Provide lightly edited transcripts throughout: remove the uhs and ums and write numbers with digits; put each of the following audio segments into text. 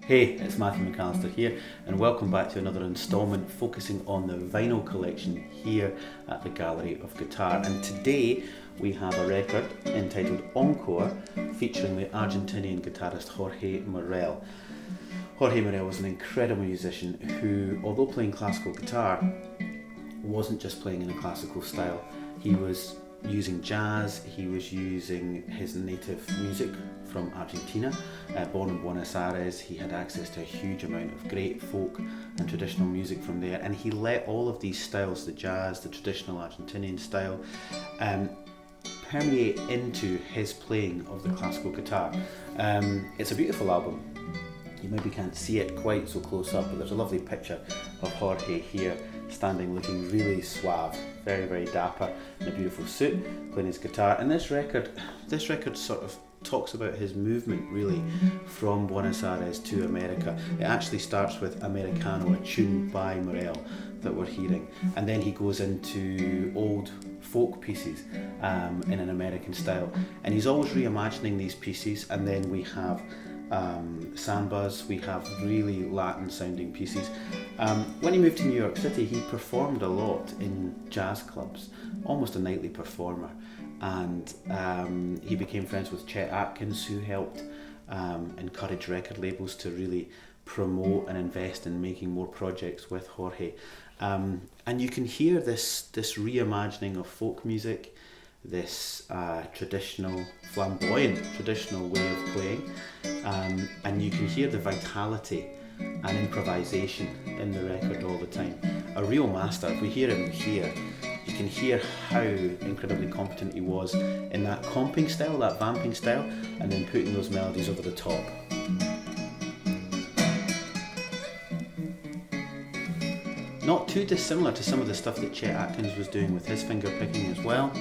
Hey, it's Matthew McAllister here, and welcome back to another instalment focusing on the vinyl collection here at the Gallery of Guitar. And today we have a record entitled Encore, featuring the Argentinian guitarist Jorge Morel. Jorge Morel was an incredible musician who, although playing classical guitar, wasn't just playing in a classical style. He was using jazz, he was using his native music from Argentina. Born in Buenos Aires, he had access to a huge amount of great folk and traditional music from there, and he let all of these styles, the jazz, the traditional Argentinian style, permeate into his playing of the classical guitar. It's a beautiful album. You maybe can't see it quite so close up, but there's a lovely picture of Jorge here, standing looking really suave, very, very dapper, in a beautiful suit, playing his guitar. And this record sort of talks about his movement, really, from Buenos Aires to America. It actually starts with Americano, a tune by Morel that we're hearing, and then he goes into old folk pieces in an American style. And he's always reimagining these pieces, and then we have sambas, we have really Latin sounding pieces. When he moved to New York City, he performed a lot in jazz clubs, almost a nightly performer, and he became friends with Chet Atkins, who helped encourage record labels to really promote and invest in making more projects with Jorge. And you can hear this reimagining of folk music, this traditional, flamboyant, traditional way of playing, and you can hear the vitality and improvisation in the record all the time. A real master. If we hear him here, you can hear how incredibly competent he was in that comping style, that vamping style, and then putting those melodies over the top. Not too dissimilar to some of the stuff that Chet Atkins was doing with his finger picking as well,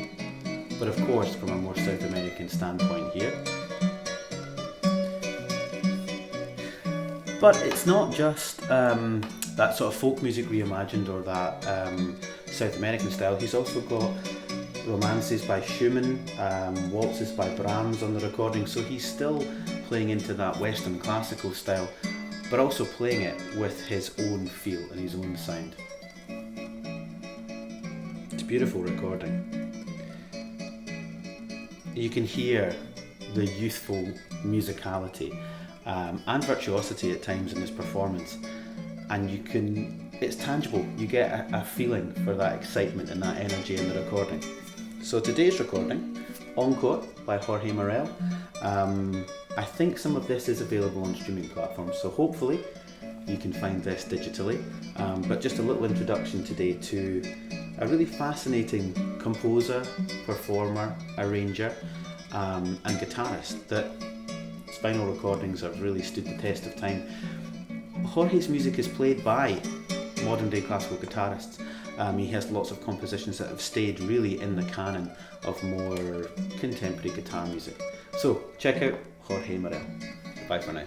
but of course from a more South American standpoint here. But it's not just that sort of folk music reimagined or that South American style. He's also got romances by Schumann, waltzes by Brahms on the recording, so he's still playing into that Western classical style, but also playing it with his own feel and his own sound. It's a beautiful recording. You can hear the youthful musicality and virtuosity at times in his performance, and it's tangible. You get a feeling for that excitement and that energy in the recording. So today's recording, Encore by Jorge Morel. I think some of this is available on streaming platforms, so hopefully you can find this digitally. But just a little introduction today to a really fascinating composer, performer, arranger, and guitarist that his vinyl recordings have really stood the test of time. Jorge's music is played by modern day classical guitarists. He has lots of compositions that have stayed really in the canon of more contemporary guitar music. So check out Jorge Morel. Bye for now.